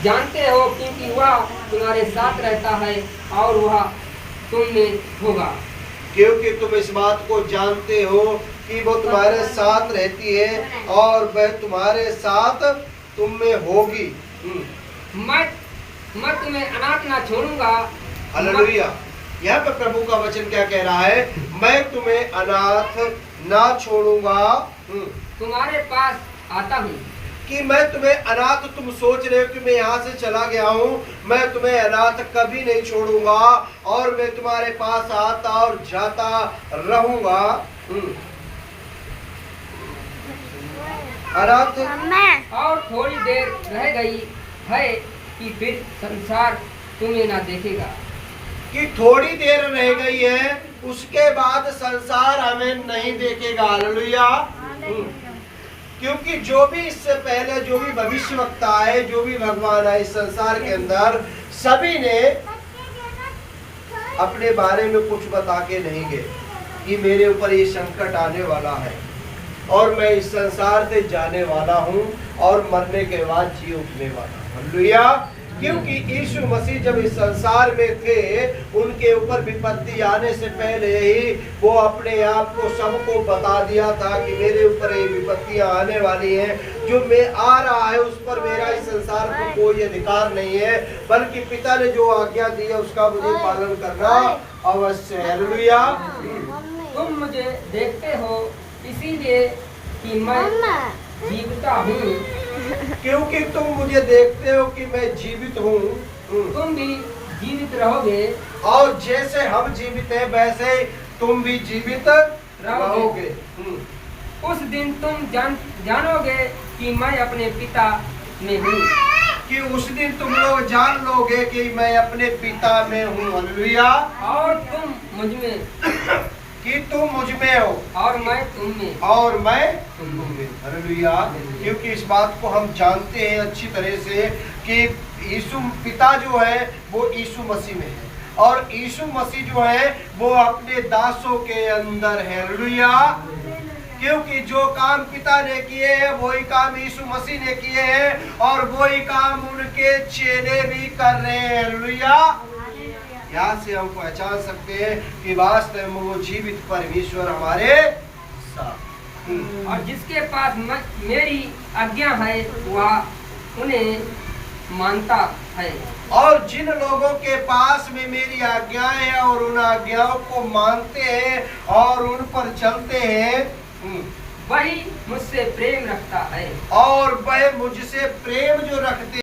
जानते हो, क्योंकि वह तुम्हारे साथ रहता है और वह तुम में होगा। क्योंकि तुम इस बात को जानते हो कि वो तुम्हारे साथ रहती है और वह तुम्हारे साथ तुम में होगी। मैं तुम्हें अनाथ ना छोड़ूंगा। हालेलुया। यहाँ पे प्रभु का वचन क्या कह रहा है? मैं तुम्हें अनाथ ना छोड़ूंगा। तुम्हारे पास आता हूँ। कि मैं तुम्हें अनाथ, तुम सोच रहे हो कि मैं यहाँ से चला गया हूँ, मैं तुम्हें अनाथ कभी नहीं छोड़ूंगा और मैं तुम्हारे पास आता और जाता रहूंगा। अनाथ और थोड़ी देर रह गई है कि फिर संसार तुम्हें ना देखेगा। कि थोड़ी देर रह गई है, उसके बाद संसार हमें नहीं देखेगा। हालेलुया। क्योंकि जो भी इससे पहले जो भी भविष्यवक्ता आए, जो भी भगवान आए इस संसार के अंदर, सभी ने अपने बारे में कुछ बता के नहीं गए कि मेरे ऊपर ये संकट आने वाला है और मैं इस संसार से जाने वाला हूँ और मरने के बाद जी उठने वाला हूँ। हालेलुया। क्योंकि यीशु मसीह जब इस संसार में थे, उनके ऊपर विपत्ति आने से पहले ही वो अपने आप को सबको बता दिया था कि मेरे ऊपर ये विपत्तियां आने वाली हैं, जो मैं आ रहा है उस पर मेरा इस संसार पर कोई अधिकार नहीं है, बल्कि पिता ने जो आज्ञा दी है उसका मुझे पालन करना अवश्य है। हालेलुया। तुम मुझे देखते हो इसीलिए कि मैं जीविता हूँ। क्योंकि तुम मुझे देखते हो कि मैं जीवित हूँ, तुम भी जीवित रहोगे और जैसे हम जीवित हैं वैसे तुम भी जीवित रहोगे। उस दिन तुम जानोगे कि मैं अपने पिता में हूँ। कि उस दिन तुम लोग जान लोगे कि मैं अपने पिता में हूँ। हालेलुया। और तुम मुझ में, कि तुम मुझ में हो और मैं तुम में, और मैं तुम में। हालेलुया। क्योंकि इस बात को हम जानते हैं अच्छी तरह से कि यीशु पिता जो है वो यीशु मसीह में है और यीशु मसीह जो है वो अपने दासों के अंदर है। हालेलुया। क्योंकि जो काम पिता ने किए हैं वही काम यीशु मसीह ने किए हैं और वही काम उनके चेले भी कर रहे हैं। हालेलुया। यहाँ से हम पहचान सकते हैं कि वास्तव में वो जीवित परमेश्वर हमारे साथ। और जिसके पास मेरी आज्ञा है वह उन्हें मानता है। और जिन लोगों के पास में मेरी आज्ञाएं हैं और उन आज्ञाओं को मानते हैं और उन पर चलते हैं, वही मुझसे प्रेम रखता है और वह मुझसे प्रेम जो रखते